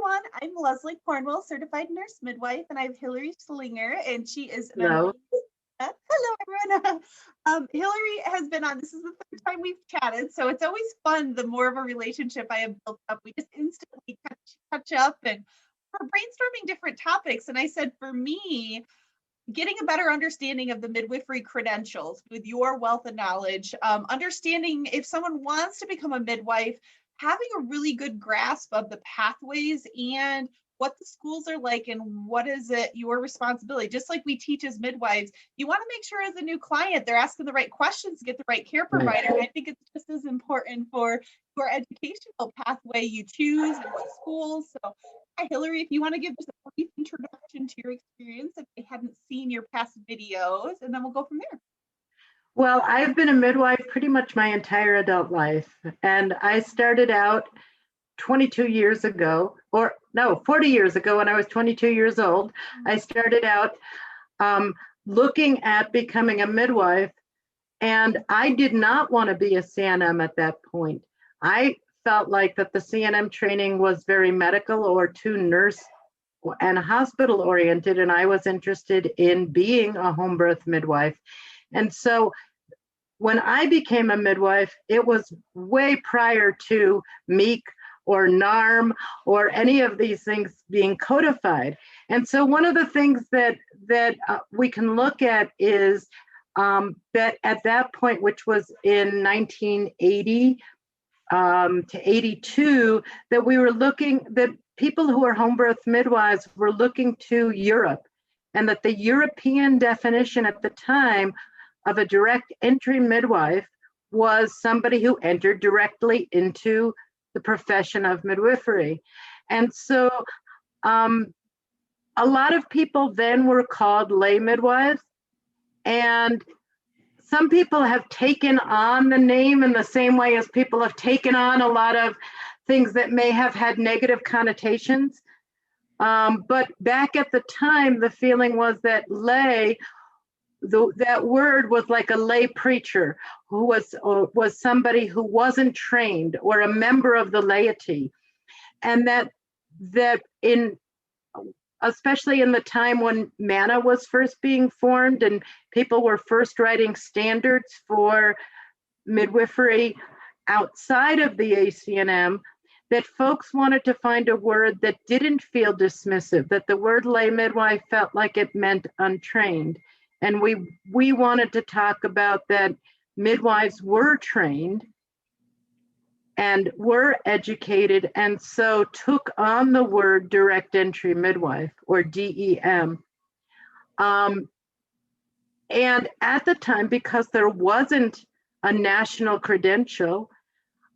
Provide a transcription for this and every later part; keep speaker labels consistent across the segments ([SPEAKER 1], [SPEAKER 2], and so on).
[SPEAKER 1] everyone. I'm Leslie Cornwell, certified nurse midwife, and I have Hilary Schlinger, and she is an
[SPEAKER 2] Hello.
[SPEAKER 1] hello, everyone. Hilary has been on. This is the third time we've chatted, so it's always fun. The more of a relationship I have built up, we just instantly catch up, and we're brainstorming different topics. And I said, for me, getting a better understanding of the midwifery credentials with your wealth of knowledge, understanding if someone wants to become a midwife, having a really good grasp of the pathways and what the schools are like and what is it your responsibility. Just like we teach as midwives, you want to make sure as a new client they're asking the right questions to get the right care provider. Right. I think it's just as important for your educational pathway you choose and what schools. So hi, Hilary, if you want to give just a brief introduction to your experience if they hadn't seen your past videos, and then we'll go from there.
[SPEAKER 2] Well, I've been a midwife pretty much my entire adult life, and I started out 22 years ago, or no, 40 years ago when I was 22 years old. I started out looking at becoming a midwife, and I did not want to be a CNM at that point. I felt like that the CNM training was very medical or too nurse and hospital oriented, and I was interested in being a home birth midwife. And so when I became a midwife, it was way prior to MEEC or NARM or any of these things being codified. And so one of the things that we can look at is that at that point, which was in 1980 to 82, that we were looking, that people who are home birth midwives were looking to Europe, and that the European definition at the time of a direct entry midwife was somebody who entered directly into the profession of midwifery. And so a lot of people then were called lay midwives, and some people have taken on the name in the same way as people have taken on a lot of things that may have had negative connotations. But back at the time, the feeling was that lay, that word was like a lay preacher who was somebody who wasn't trained or a member of the laity. And that in, especially in the time when MANA was first being formed and people were first writing standards for midwifery outside of the ACNM, that folks wanted to find a word that didn't feel dismissive, that the word lay midwife felt like it meant untrained. And we wanted to talk about that midwives were trained and were educated, and so took on the word direct entry midwife, or DEM. And at the time, because there wasn't a national credential,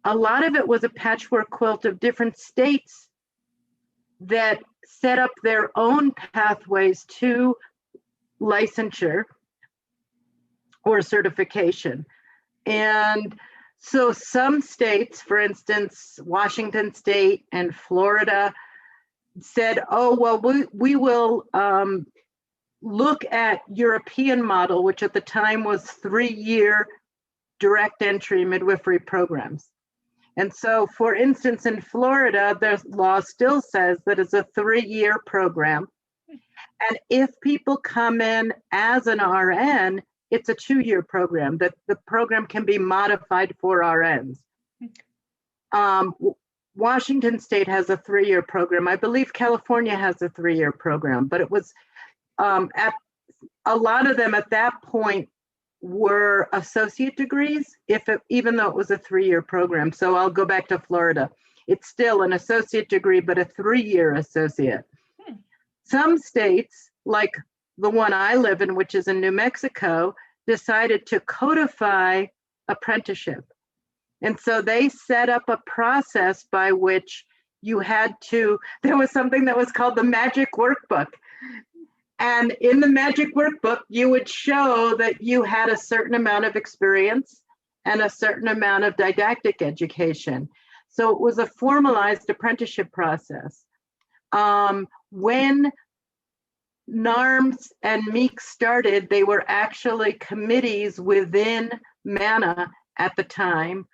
[SPEAKER 2] a lot of it was a patchwork quilt of different states that set up their own pathways to licensure or certification. And so some states, for instance, Washington State and Florida, said, oh, well, we will look at European model, which at the time was 3-year direct entry midwifery programs. And so, for instance, in Florida, the law still says that it's a 3-year program. And if people come in as an RN, it's a 2-year program. That the program can be modified for RNs. Washington State has a 3-year program. I believe California has a 3-year program, but it was at a lot of them at that point were associate degrees, even though it was a 3-year program. So I'll go back to Florida. It's still an associate degree, but a 3-year associate. Some states, like the one I live in, which is in New Mexico, decided to codify apprenticeship. And so they set up a process by which you had to, there was something that was called the magic workbook. And in the magic workbook, you would show that you had a certain amount of experience and a certain amount of didactic education. So it was a formalized apprenticeship process. When NARMS and MEEC started, they were actually committees within MANA at the time.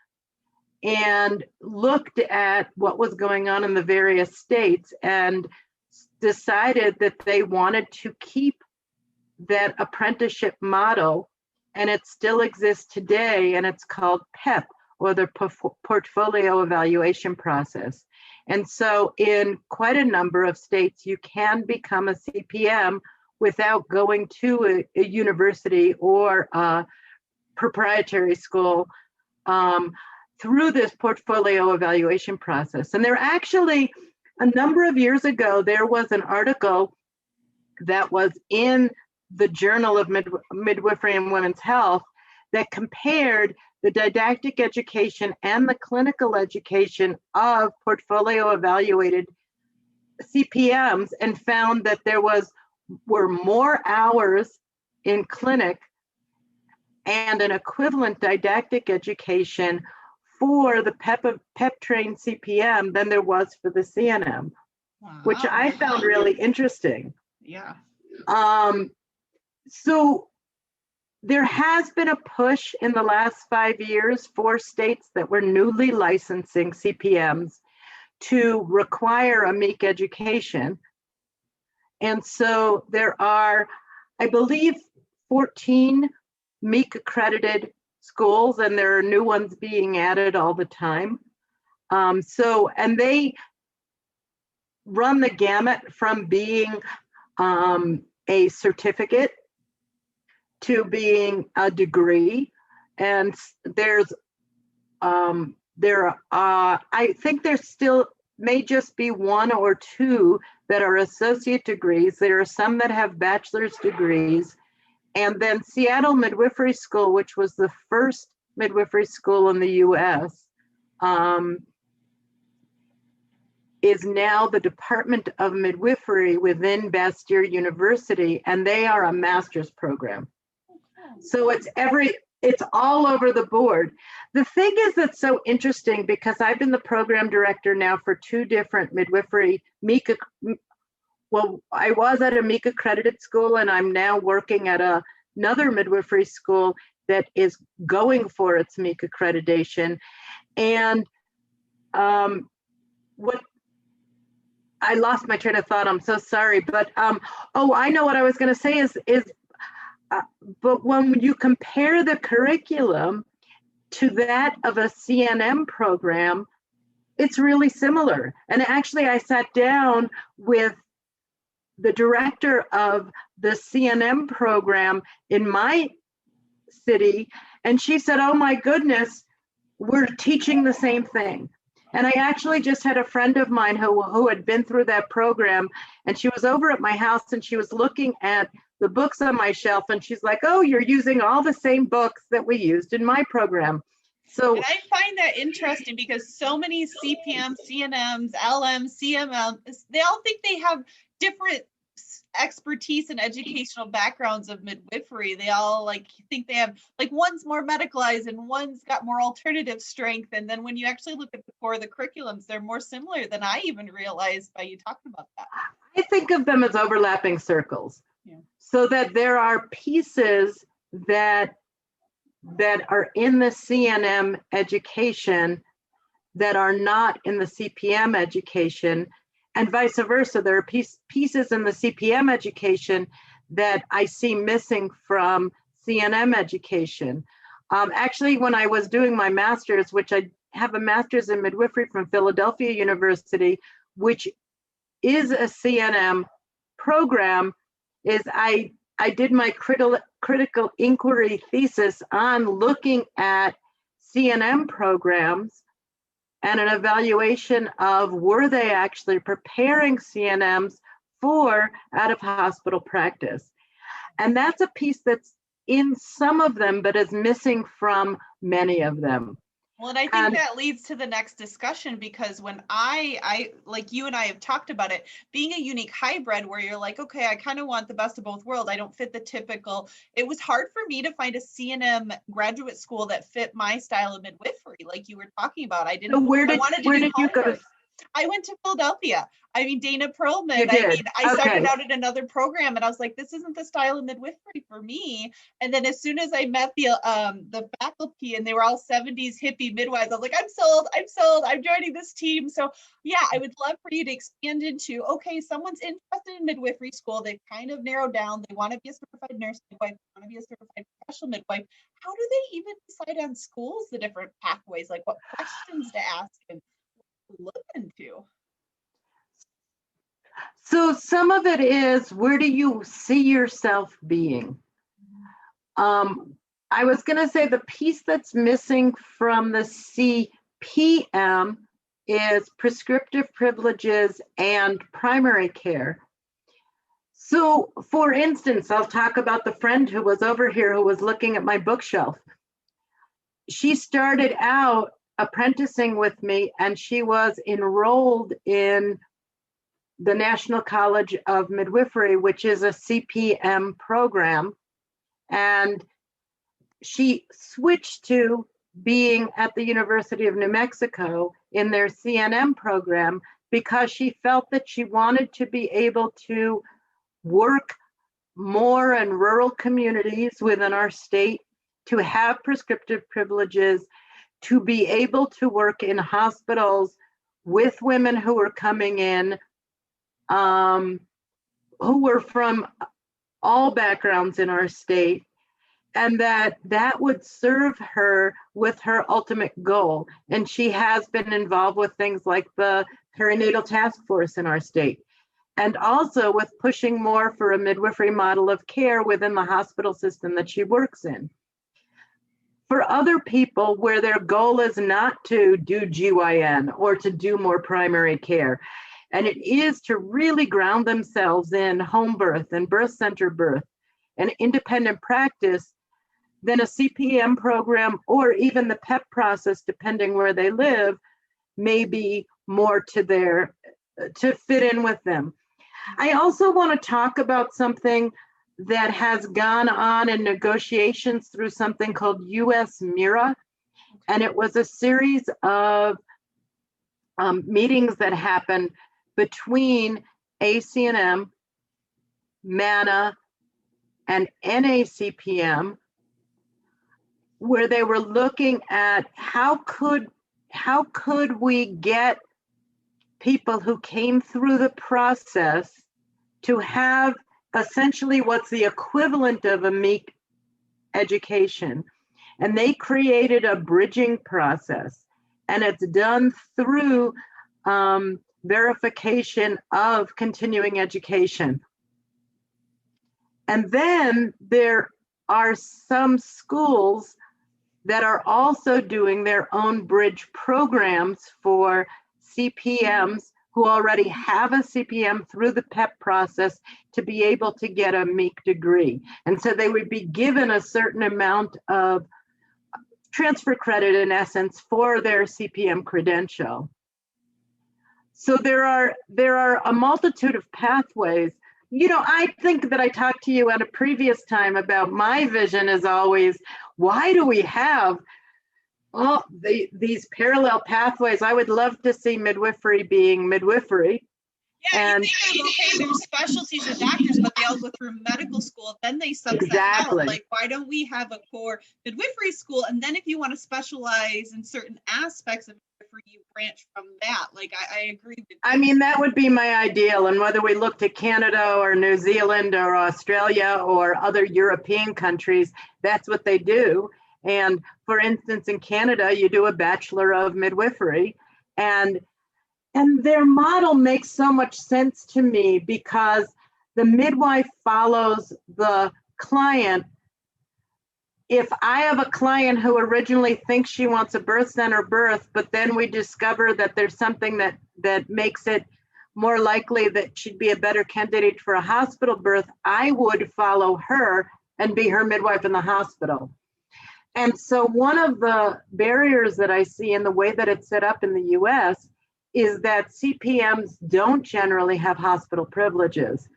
[SPEAKER 2] and looked at what was going on in the various states and decided that they wanted to keep that apprenticeship model, and it still exists today, and it's called PEP, or the portfolio evaluation process. And so in quite a number of states, you can become a CPM without going to a university or a proprietary school through this portfolio evaluation process. And there actually, a number of years ago, there was an article that was in the Journal of Midwifery and Women's Health that compared the didactic education and the clinical education of portfolio evaluated CPMs, and found that there were more hours in clinic and an equivalent didactic education for the PEP trained CPM than there was for the CNM, wow, which I found really interesting.
[SPEAKER 1] Yeah.
[SPEAKER 2] So there has been a push in the last 5 years for states that were newly licensing CPMs to require a MEAC education. And so there are, I believe, 14 MEAC accredited schools, and there are new ones being added all the time. And they run the gamut from being a certificate to being a degree. And I think there still may just be one or two that are associate degrees. There are some that have bachelor's degrees. And then Seattle Midwifery School, which was the first midwifery school in the US, is now the Department of Midwifery within Bastyr University, and they are a master's program. So it's all over the board. The thing is that's so interesting, because I've been the program director now for 2 different midwifery MEAC. Well, I was at a MEAC accredited school, and I'm now working at another midwifery school that is going for its MEAC accreditation. And I lost my train of thought. I'm so sorry. But I know what I was going to say is but when you compare the curriculum to that of a CNM program, it's really similar. And actually, I sat down with the director of the CNM program in my city, and she said, "Oh my goodness, we're teaching the same thing." And I actually just had a friend of mine who had been through that program, and she was over at my house, and she was looking at the books on my shelf, and she's like, "Oh, you're using all the same books that we used in my program." So,
[SPEAKER 1] and I find that interesting, because so many CPMs, CNMs, LMs, CMMs, they all think they have different expertise and educational backgrounds of midwifery. They all think they have, one's more medicalized and one's got more alternative strength. And then when you actually look at the core of the curriculums, they're more similar than I even realized by you talking about that.
[SPEAKER 2] I think of them as overlapping circles.
[SPEAKER 1] Yeah.
[SPEAKER 2] So that there are pieces that are in the CNM education that are not in the CPM education, and vice versa. There are pieces in the CPM education that I see missing from CNM education. Actually, when I was doing my master's, which I have a master's in midwifery from Philadelphia University, which is a CNM program, I did my critical inquiry thesis on looking at CNM programs and an evaluation of, were they actually preparing CNMs for out-of-hospital practice? And that's a piece that's in some of them, but is missing from many of them.
[SPEAKER 1] Well, and I think that leads to the next discussion, because when I like you and I have talked about it, being a unique hybrid where you're like, okay, I kind of want the best of both worlds. I don't fit the typical. It was hard for me to find a CNM graduate school that fit my style of midwifery, like you were talking about. I didn't.
[SPEAKER 2] So where did you go to?
[SPEAKER 1] I went to Philadelphia. I mean, Dana Perlman,
[SPEAKER 2] You did.
[SPEAKER 1] I mean, I started
[SPEAKER 2] Okay.
[SPEAKER 1] out at another program and I was like, this isn't the style of midwifery for me. And then as soon as I met the faculty and they were all 70s hippie midwives, I was like, I'm sold, I'm joining this team. So yeah, I would love for you to expand into, okay, someone's interested in midwifery school. They've kind of narrowed down. They want to be a certified nurse midwife, they want to be a certified professional midwife. How do they even decide on schools, the different pathways, like what questions to ask and look into?
[SPEAKER 2] So some of it is, where do you see yourself being? I was going to say the piece that's missing from the CPM is prescriptive privileges and primary care. So for instance, I'll talk about the friend who was over here who was looking at my bookshelf. She started out apprenticing with me and she was enrolled in the National College of Midwifery, which is a CPM program. And she switched to being at the University of New Mexico in their CNM program because she felt that she wanted to be able to work more in rural communities within our state, to have prescriptive privileges, to be able to work in hospitals with women who were coming in, who were from all backgrounds in our state, and that would serve her with her ultimate goal. And she has been involved with things like the perinatal task force in our state, and also with pushing more for a midwifery model of care within the hospital system that she works in. For other people where their goal is not to do GYN or to do more primary care, and it is to really ground themselves in home birth and birth center birth and independent practice, then a CPM program or even the PEP process, depending where they live, may be more to fit in with them. I also want to talk about something that has gone on in negotiations through something called US MIRA. And it was a series of meetings that happened between ACNM, MANA, and NACPM, where they were looking at how could we get people who came through the process to have essentially what's the equivalent of a MEEC education. And they created a bridging process, and it's done through verification of continuing education. And then there are some schools that are also doing their own bridge programs for CPMs who already have a CPM through the PEP process to be able to get a MEEC degree. And so they would be given a certain amount of transfer credit, in essence, for their CPM credential. So there are a multitude of pathways. You know, I think that I talked to you at a previous time about my vision is always, why do we have all these parallel pathways? I would love to see midwifery being midwifery.
[SPEAKER 1] Yeah, you think of, okay, there's specialties of doctors, but they all go through medical school, then they subset out. Like, why don't we have a core midwifery school? And then if you want to specialize in certain aspects of midwifery, you branch from that. Like, I agree with you.
[SPEAKER 2] I mean, that would be my ideal. And whether we look to Canada or New Zealand or Australia or other European countries, that's what they do. And for instance, in Canada, you do a Bachelor of Midwifery, and their model makes so much sense to me because the midwife follows the client. If I have a client who originally thinks she wants a birth center birth, but then we discover that there's something that makes it more likely that she'd be a better candidate for a hospital birth, I would follow her and be her midwife in the hospital. And so one of the barriers that I see in the way that it's set up in the US is that CPMs don't generally have hospital privileges.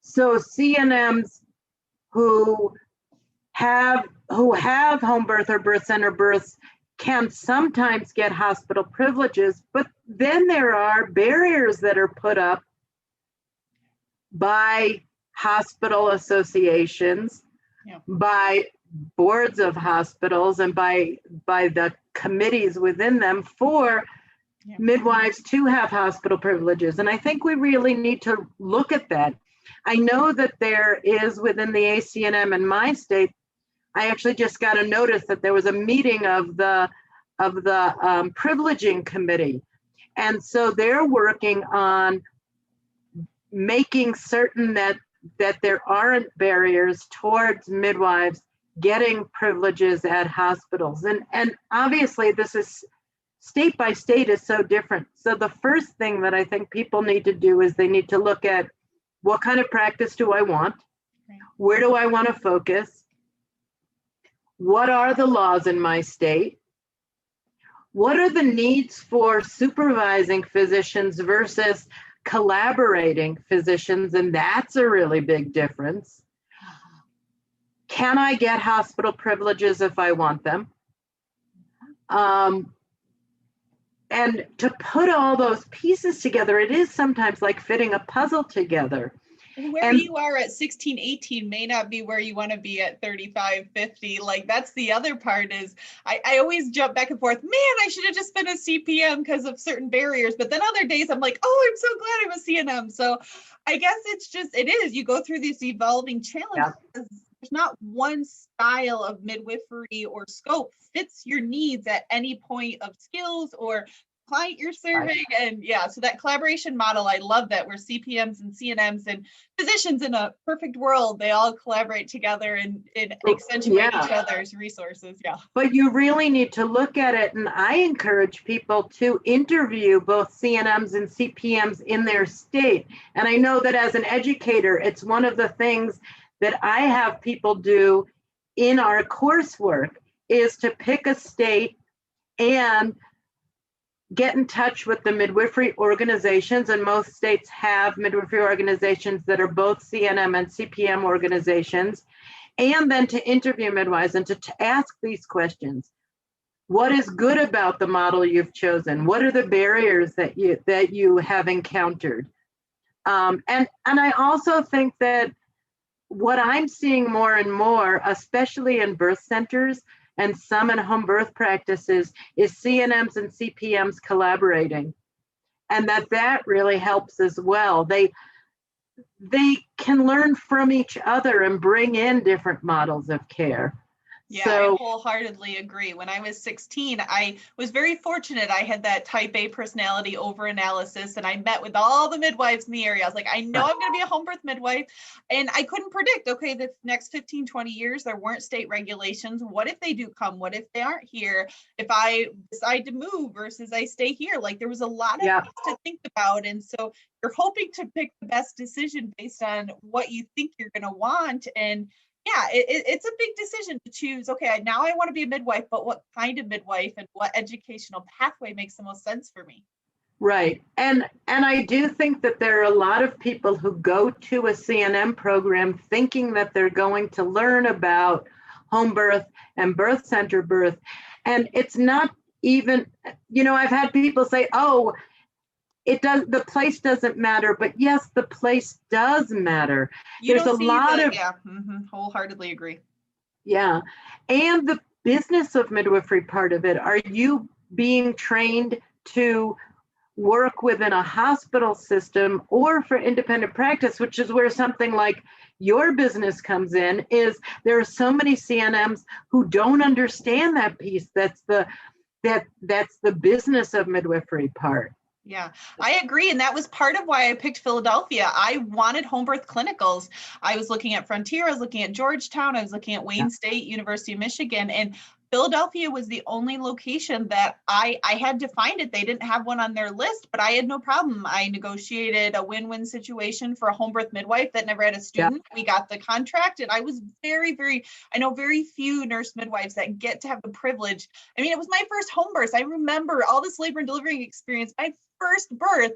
[SPEAKER 2] So CNMs who have home birth or birth center births can sometimes get hospital privileges, but then there are barriers that are put up by hospital associations, by boards of hospitals, and by the committees within them for midwives to have hospital privileges. And I think we really need to look at that. I know that there is within the ACNM in my state. I actually just got a notice that there was a meeting of the privileging committee. And so they're working on making certain that there aren't barriers towards midwives getting privileges at hospitals. And obviously this is state by state is so different. So the first thing that I think people need to do is they need to look at what kind of practice do I want? Where do I want to focus? What are the laws in my state? What are the needs for supervising physicians versus collaborating physicians? And that's a really big difference. Can I get hospital privileges if I want them? And to put all those pieces together, it is sometimes like fitting a puzzle together.
[SPEAKER 1] Where you are at 16, 18 may not be where you want to be at 35, 50. Like that's the other part is I always jump back and forth. Man, I should have just been a CPM because of certain barriers. But then other days I'm like, oh, I'm so glad I'm a CNM. So I guess it is, you go through these evolving challenges. Yeah. There's not one style of midwifery or scope fits your needs at any point of skills or client you're serving. And so that collaboration model, I love that, where CPMs and CNMs and physicians in a perfect world, they all collaborate together and accentuate each other's resources. Yeah.
[SPEAKER 2] But you really need to look at it. And I encourage people to interview both CNMs and CPMs in their state. And I know that as an educator, it's one of the things that I have people do in our coursework is to pick a state and get in touch with the midwifery organizations. And most states have midwifery organizations that are both CNM and CPM organizations. And then to interview midwives and to ask these questions. What is good about the model you've chosen? What are the barriers that you have encountered? And I also think that what I'm seeing more and more, especially in birth centers and some in home birth practices, is CNMs and CPMs collaborating. And that really helps as well. They can learn from each other and bring in different models of care.
[SPEAKER 1] Yeah, so, I wholeheartedly agree. When I was 16, I was very fortunate. I had that type A personality over analysis, and I met with all the midwives in the area. I was like, I know I'm going to be a home birth midwife. And I couldn't predict, okay, the next 15, 20 years, there weren't state regulations. What if they do come? What if they aren't here? If I decide to move versus I stay here? Like there was a lot of things to think about. And so you're hoping to pick the best decision based on what you think you're going to want. And it's a big decision to choose, okay, now I want to be a midwife, but what kind of midwife and what educational pathway makes the most sense for me?
[SPEAKER 2] Right. And I do think that there are a lot of people who go to a CNM program thinking that they're going to learn about home birth and birth center birth. And it's not even, I've had people say, oh, the place doesn't matter, but yes, the place does matter. There's a lot of
[SPEAKER 1] wholeheartedly agree.
[SPEAKER 2] Yeah. And the business of midwifery part of it, are you being trained to work within a hospital system or for independent practice, which is where something like your business comes in, is there are so many CNMs who don't understand that piece. That's the business of midwifery part.
[SPEAKER 1] Yeah, I agree. And that was part of why I picked Philadelphia. I wanted home birth clinicals. I was looking at Frontier, I was looking at Georgetown, I was looking at Wayne State, University of Michigan, and Philadelphia was the only location that I had to find it. They didn't have one on their list, but I had no problem. I negotiated a win-win situation for a home birth midwife that never had a student. We got the contract, and I was I know very few nurse midwives that get to have the privilege. I mean, it was my first home birth. I remember all this labor and delivery experience. My first birth,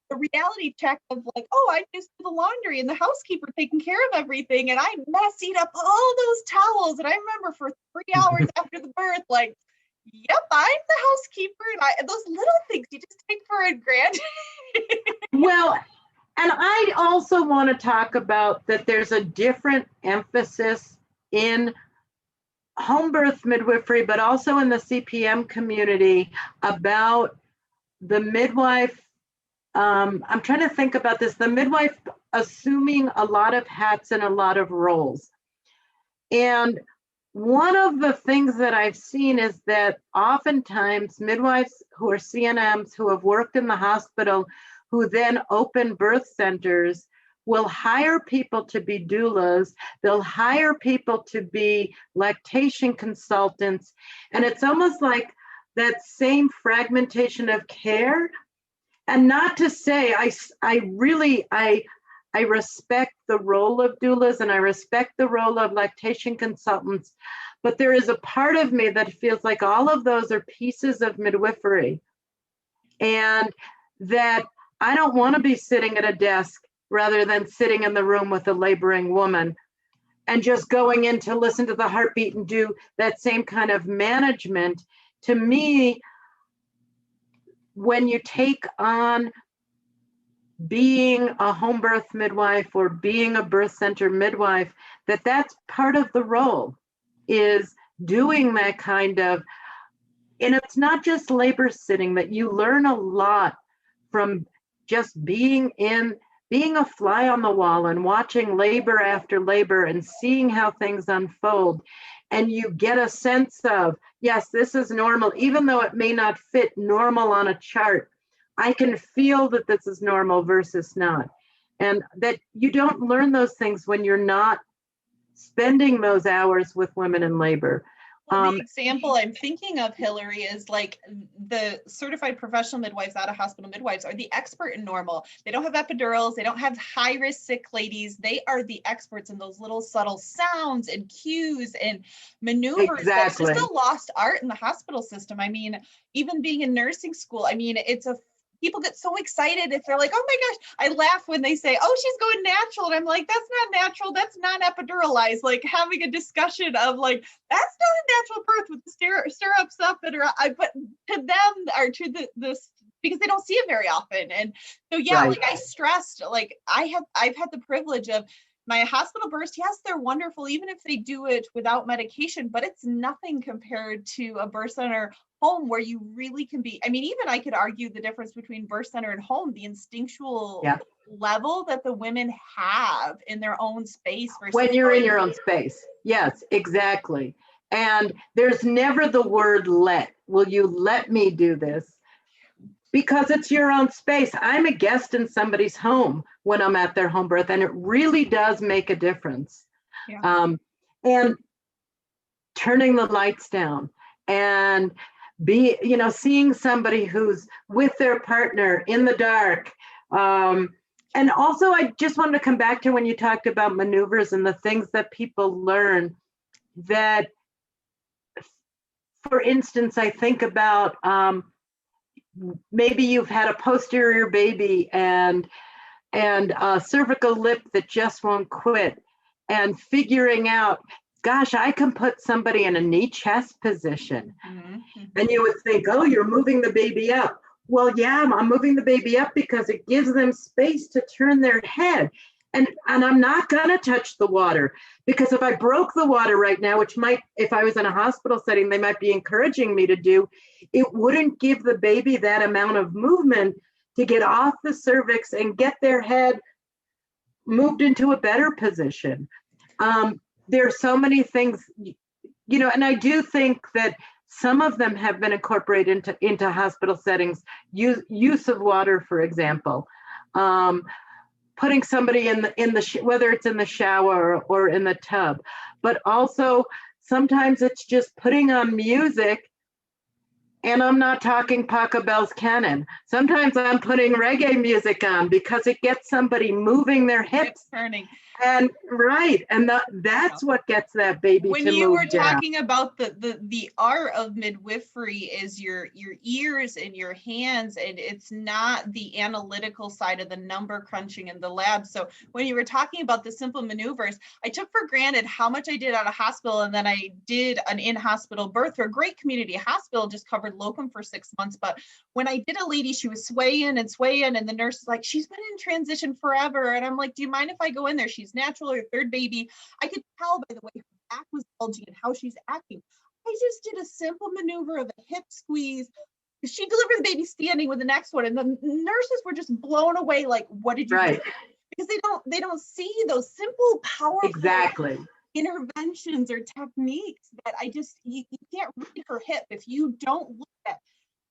[SPEAKER 1] the reality check of like, oh, I just do the laundry and the housekeeper taking care of everything. And I messied up all those towels. And I remember for 3 hours after the birth, like, Yep, I'm the housekeeper, and those little things you just take for granted.
[SPEAKER 2] Well, and I also want to talk about that there's a different emphasis in home birth midwifery, but also in the CPM community about the midwife. I'm trying to think about this, the midwife assuming a lot of hats and a lot of roles. And one of the things that I've seen is that oftentimes midwives who are CNMs who have worked in the hospital, who then open birth centers, will hire people to be doulas. They'll hire people to be lactation consultants. And it's almost like that same fragmentation of care. And not to say, I respect the role of doulas and I respect the role of lactation consultants, but there is a part of me that feels like all of those are pieces of midwifery, and that I don't want to be sitting at a desk rather than sitting in the room with a laboring woman and just going in to listen to the heartbeat and do that same kind of management. To me, when you take on being a home birth midwife or being a birth center midwife, that's part of the role, is doing that kind of, and it's not just labor sitting, that you learn a lot from just being a fly on the wall and watching labor after labor and seeing how things unfold. And you get a sense of, yes, this is normal, even though it may not fit normal on a chart. I can feel that this is normal versus not. And that you don't learn those things when you're not spending those hours with women in labor.
[SPEAKER 1] Well, the example I'm thinking of, Hilary, is like the certified professional midwives, out of hospital midwives, are the expert in normal. They don't have epidurals. They don't have high risk sick ladies. They are the experts in those little subtle sounds and cues and maneuvers.
[SPEAKER 2] Exactly.
[SPEAKER 1] That's just a lost art in the hospital system. I mean, even being in nursing school, I mean, people get so excited if they're like, oh my gosh, I laugh when they say, oh, she's going natural. And I'm like, that's not natural. That's non-epiduralized. Like having a discussion of like, that's not a natural birth with the stirrups up. But to them, or to this, because they don't see it very often. And so, yeah, right. Like I stressed, like I've had the privilege of my hospital births. Yes, they're wonderful, even if they do it without medication, but it's nothing compared to a birth center home where you really can be. I mean, even I could argue the difference between birth center and home, the instinctual level that the women have in their own space.
[SPEAKER 2] When you're in your own space. Yes, exactly. And there's never the word let. Will you let me do this? Because it's your own space. I'm a guest in somebody's home when I'm at their home birth, and it really does make a difference. Yeah. And turning the lights down and seeing somebody who's with their partner in the dark. And also, I just wanted to come back to when you talked about maneuvers and the things that people learn. That, for instance, I think about maybe you've had a posterior baby and a cervical lip that just won't quit, and figuring out, gosh, I can put somebody in a knee chest position. Mm-hmm. And you would think, oh, you're moving the baby up. Well, yeah, I'm moving the baby up because it gives them space to turn their head. And I'm not gonna touch the water, because if I broke the water right now, which might, if I was in a hospital setting, they might be encouraging me to do, it wouldn't give the baby that amount of movement to get off the cervix and get their head moved into a better position. There are so many things, and I do think that some of them have been incorporated into hospital settings. Use of water, for example. Putting somebody in the whether it's in the shower or in the tub, but also sometimes it's just putting on music And I'm not talking Pachelbel's canon. Sometimes I'm putting reggae music on because it gets somebody moving their hips.
[SPEAKER 1] Turning.
[SPEAKER 2] And right, and that's what gets that baby
[SPEAKER 1] when
[SPEAKER 2] to
[SPEAKER 1] you
[SPEAKER 2] move
[SPEAKER 1] were
[SPEAKER 2] down.
[SPEAKER 1] talking about the art of midwifery is your ears and your hands, and it's not the analytical side of the number crunching in the lab. So when you were talking about the simple maneuvers, I took for granted how much I did out of hospital, and then I did an in-hospital birth for a great community hospital, just covered locum for 6 months. But when I did a lady, she was swaying, and the nurse was like, she's been in transition forever. And I'm like, do you mind if I go in there? She's natural, her third baby. I could tell by the way her back was bulging and how she's acting. I just did a simple maneuver of a hip squeeze. She delivered the baby standing with the next one, and the nurses were just blown away. Like, what did you do? Because they don't see those simple, powerful interventions or techniques that you can't read her hip if you don't look at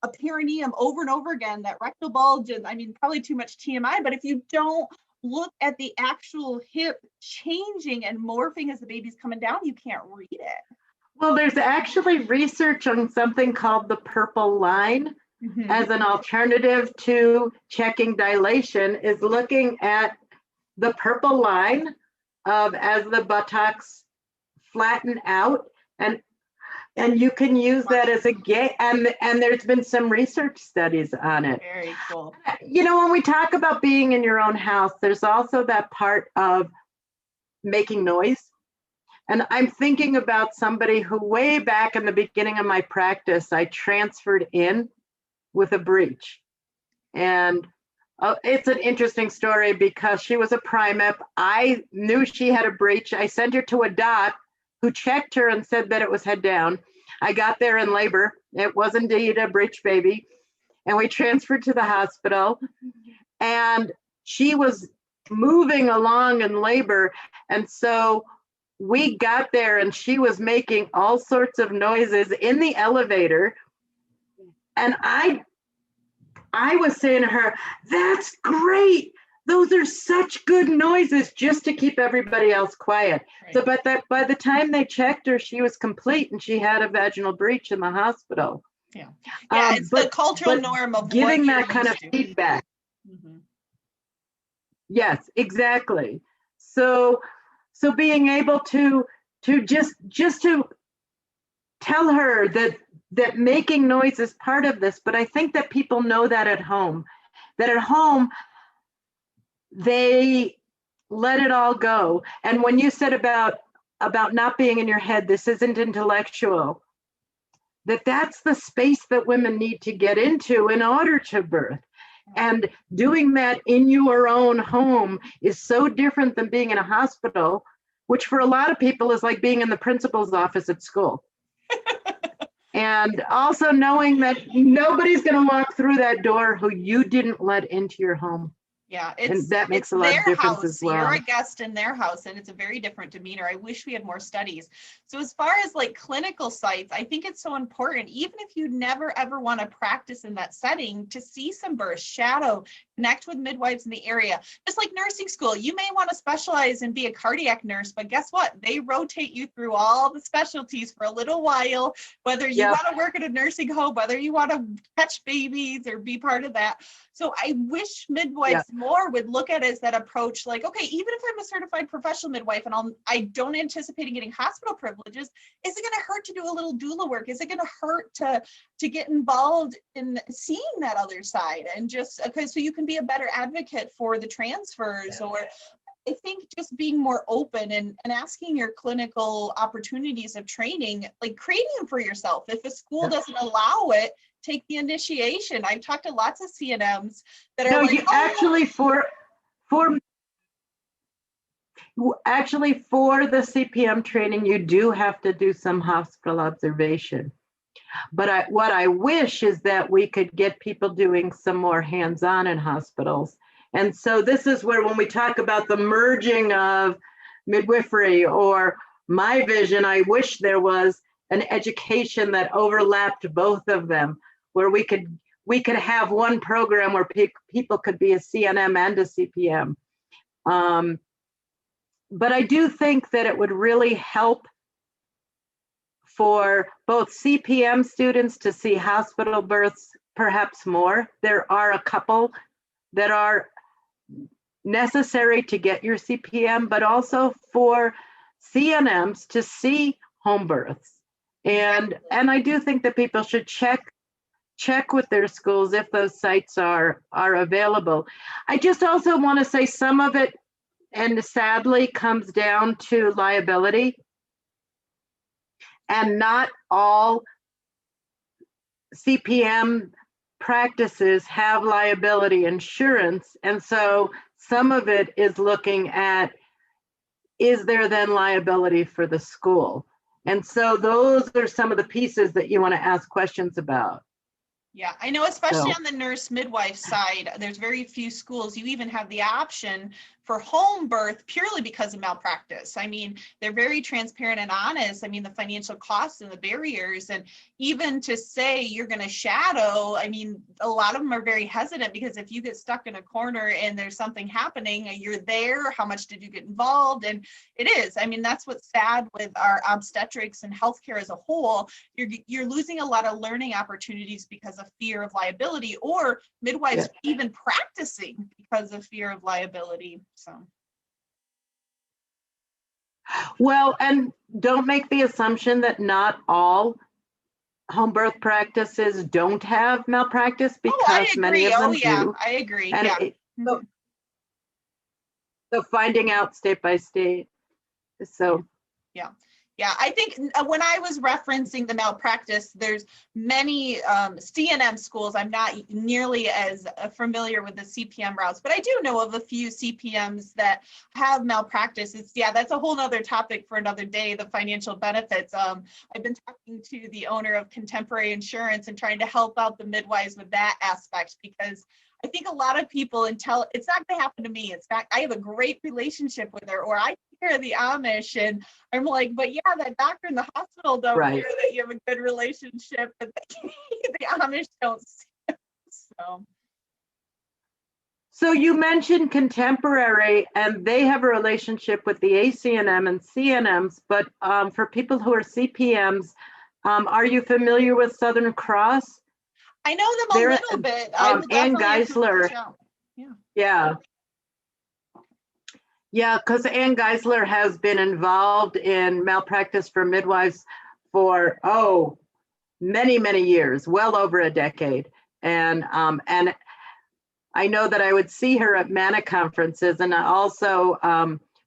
[SPEAKER 1] a perineum over and over again, that rectal bulge, and I mean, probably too much TMI, but if you don't look at the actual hip changing and morphing as the baby's coming down, you can't read it.
[SPEAKER 2] Well, there's actually research on something called the purple line as an alternative to checking dilation, is looking at the purple line of as the buttocks flatten out, and you can use that as a gauge, and there's been some research studies on it.
[SPEAKER 1] Very cool.
[SPEAKER 2] You know, when we talk about being in your own house, there's also that part of making noise. And I'm thinking about somebody who way back in the beginning of my practice, I transferred in with a breech. And it's an interesting story because she was a primip. I knew she had a breech. I sent her to a doc who checked her and said that it was head down. I got there in labor. It was indeed a breech baby. And we transferred to the hospital. And she was moving along in labor. And so we got there and she was making all sorts of noises in the elevator. And I was saying to her, that's great. Those are such good noises, just to keep everybody else quiet. Right. So, but by the time they checked her, she was complete and she had a vaginal breech in the hospital.
[SPEAKER 1] Yeah, it's the cultural norm of
[SPEAKER 2] giving that kind of feedback. Yes, exactly. So being able to just to tell her that making noise is part of this, but I think that people know that at home. That at home, they let it all go. And when you said about not being in your head, this isn't intellectual, that's the space that women need to get into in order to birth. And doing that in your own home is so different than being in a hospital, which for a lot of people is like being in the principal's office at school. And also knowing that nobody's going to walk through that door who you didn't let into your home.
[SPEAKER 1] Yeah,
[SPEAKER 2] and that makes a lot of difference as well.
[SPEAKER 1] You're a guest in their house, and it's a very different demeanor. I wish we had more studies. So as far as like clinical sites, I think it's so important, even if you never ever want to practice in that setting, to see some births, shadow, connect with midwives in the area. Just like nursing school, you may want to specialize and be a cardiac nurse, but guess what? They rotate you through all the specialties for a little while, whether you want to work at a nursing home, whether you want to catch babies or be part of that. So I wish midwives more would look at it as that approach, like, okay, even if I'm a certified professional midwife and I don't anticipate getting hospital privileges, is it going to hurt to do a little doula work? Is it going to hurt to get involved in seeing that other side? And just, okay, so you can be a better advocate for the transfers, or I think just being more open and asking your clinical opportunities of training, like creating them for yourself. If a school doesn't allow it, take the initiation. I've talked to lots of CNMs that are like,
[SPEAKER 2] actually for the CPM training, you do have to do some hospital observation. But what I wish is that we could get people doing some more hands-on in hospitals. And so this is where, when we talk about the merging of midwifery or my vision, I wish there was an education that overlapped both of them, where we could have one program where people could be a CNM and a CPM. But I do think that it would really help for both CPM students to see hospital births, perhaps more. There are a couple that are necessary to get your CPM, but also for CNMs to see home births. And I do think that people should check with their schools if those sites are available. I just also want to say some of it, and sadly, comes down to liability. And not all CPM practices have liability insurance. And so some of it is looking at, is there then liability for the school? And so those are some of the pieces that you want to ask questions about.
[SPEAKER 1] Yeah, I know, especially on the nurse midwife side, there's very few schools. You even have the option for home birth purely because of malpractice. I mean, they're very transparent and honest. I mean, the financial costs and the barriers, and even to say you're going to shadow, I mean, a lot of them are very hesitant because if you get stuck in a corner and there's something happening, you're there, how much did you get involved? And it is, I mean, that's what's sad with our obstetrics and healthcare as a whole. You're losing a lot of learning opportunities because of fear of liability, or midwives even practicing because of fear of liability. So,
[SPEAKER 2] well, and don't make the assumption that not all home birth practices don't have malpractice, because many of them do.
[SPEAKER 1] I agree.
[SPEAKER 2] And so finding out state by state. So
[SPEAKER 1] yeah, I think when I was referencing the malpractice, there's many CNM schools. I'm not nearly as familiar with the CPM routes, but I do know of a few CPMs that have malpractice. That's a whole nother topic for another day, the financial benefits. I've been talking to the owner of Contemporary Insurance and trying to help out the midwives with that aspect, because I think a lot of people it's not going to happen to me. It's not, I have a great relationship with her, or I take care of the Amish, and I'm like, but yeah, that doctor in the hospital don't care that you have a good relationship, but the Amish don't see it.
[SPEAKER 2] So you mentioned Contemporary, and they have a relationship with the ACNM and CNMs, but for people who are CPMs, are you familiar with Southern Cross?
[SPEAKER 1] I know them a little bit.
[SPEAKER 2] Ann Geisler. Yeah, because Ann Geisler has been involved in malpractice for midwives for many, many years, well over a decade. And I know that I would see her at MANA conferences, and also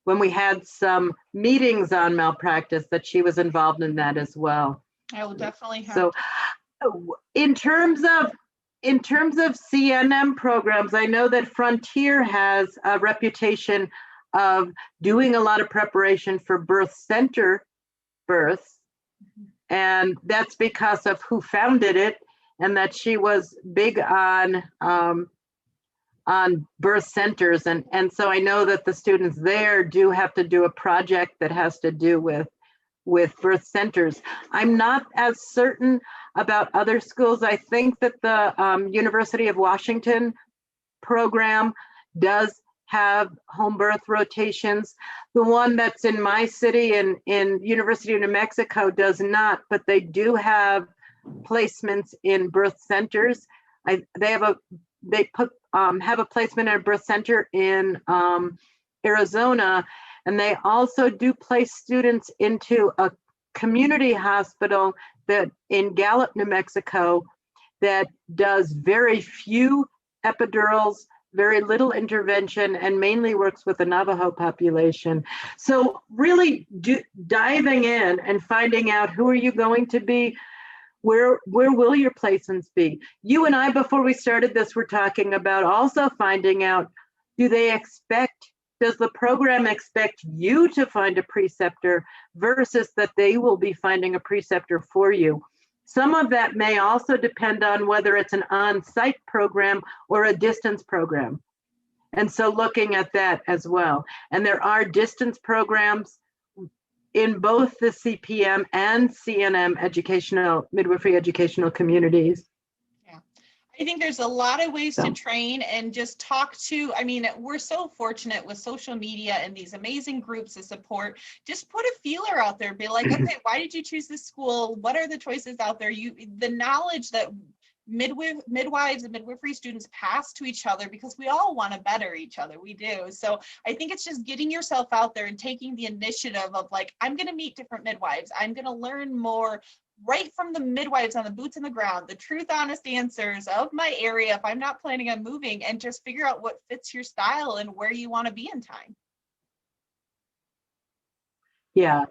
[SPEAKER 2] when we had some meetings on malpractice, that she was involved in that as well.
[SPEAKER 1] I will definitely have.
[SPEAKER 2] So in terms of CNM programs, I know that Frontier has a reputation of doing a lot of preparation for birth center births, and that's because of who founded it, and that she was big on birth centers, and so I know that the students there do have to do a project that has to do with birth centers. I'm not as certain about other schools. I think that the University of Washington program does have home birth rotations. The one that's in my city in University of New Mexico does not, but they do have placements in birth centers. They have a placement in a birth center in Arizona, and they also do place students into a community hospital that in Gallup, New Mexico, that does very few epidurals, very little intervention, and mainly works with the Navajo population. So really diving in and finding out who are you going to be, where will your placements be? You and I, before we started this, were talking about also finding out, does the program expect you to find a preceptor versus that they will be finding a preceptor for you? Some of that may also depend on whether it's an on-site program or a distance program. And so looking at that as well. And there are distance programs in both the CPM and CNM midwifery educational communities.
[SPEAKER 1] Yeah. I think there's a lot of ways to train and just talk to, I mean, we're so fortunate with social media and these amazing groups of support. Just put a feeler out there, be like, okay, why did you choose this school? What are the choices out there? The knowledge that midwives and midwifery students pass to each other, because we all want to better each other. We do. So I think it's just getting yourself out there and taking the initiative of like, I'm going to meet different midwives. I'm going to learn more right from the midwives on the boots on the ground, the truth, honest answers of my area if I'm not planning on moving, and just figure out what fits your style and where you want to be in time.
[SPEAKER 2] Yeah,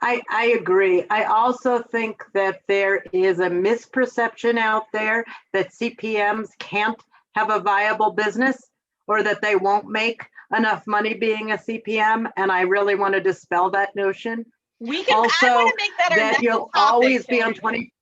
[SPEAKER 2] I agree. I also think that there is a misperception out there that CPMs can't have a viable business, or that they won't make enough money being a CPM. And I really want to dispel that notion.
[SPEAKER 1] We can,
[SPEAKER 2] also,
[SPEAKER 1] I want to make that our next
[SPEAKER 2] you'll
[SPEAKER 1] topic,
[SPEAKER 2] always be
[SPEAKER 1] Hilary.
[SPEAKER 2] on 20.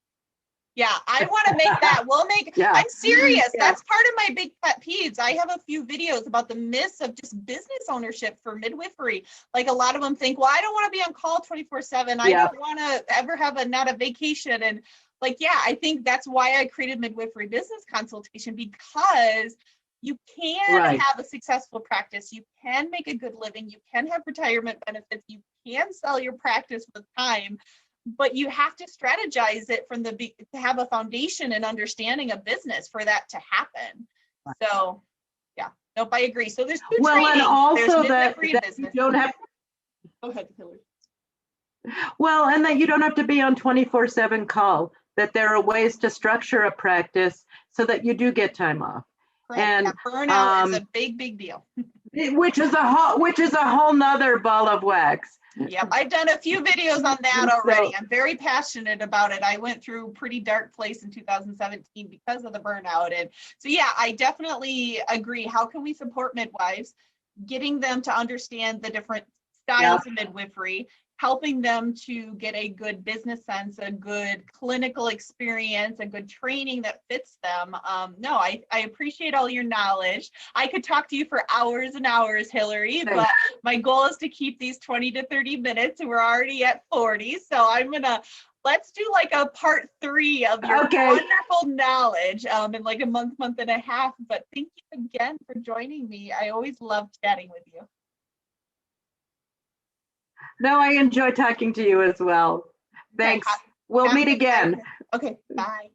[SPEAKER 1] Yeah, I want to make that. We'll make,
[SPEAKER 2] Yeah.
[SPEAKER 1] I'm serious.
[SPEAKER 2] Yeah.
[SPEAKER 1] That's part of my big pet peeves. I have a few videos about the myths of just business ownership for midwifery. Like a lot of them think, well, I don't want to be on call 24/7. I don't want to ever have not a vacation. And like, yeah, I think that's why I created Midwifery Business Consultation, because you can have a successful practice. You can make a good living. You can have retirement benefits. You can sell your practice with time. But you have to strategize it from to have a foundation and understanding of business for that to happen. So, yeah, nope, I agree. So there's two trainings.
[SPEAKER 2] And also
[SPEAKER 1] there's
[SPEAKER 2] that you don't have.
[SPEAKER 1] Go ahead, Hilary.
[SPEAKER 2] Well, and that you don't have to be on 24/7 call. That there are ways to structure a practice so that you do get time off.
[SPEAKER 1] Correct.
[SPEAKER 2] And
[SPEAKER 1] yeah, burnout is a big deal.
[SPEAKER 2] which is a whole nother ball of wax.
[SPEAKER 1] Yep, I've done a few videos on that already. I'm very passionate about it. I went through a pretty dark place in 2017 because of the burnout. And so, yeah, I definitely agree. How can we support midwives, getting them to understand the different styles of midwifery, helping them to get a good business sense, a good clinical experience, a good training that fits them. No, I appreciate all your knowledge. I could talk to you for hours and hours, Hilary, but my goal is to keep these 20 to 30 minutes, and we're already at 40. So let's do like a part 3 of your wonderful knowledge in like a month and a half. But thank you again for joining me. I always love chatting with you.
[SPEAKER 2] No, I enjoy talking to you as well. Thanks. We'll meet again.
[SPEAKER 1] Okay, bye.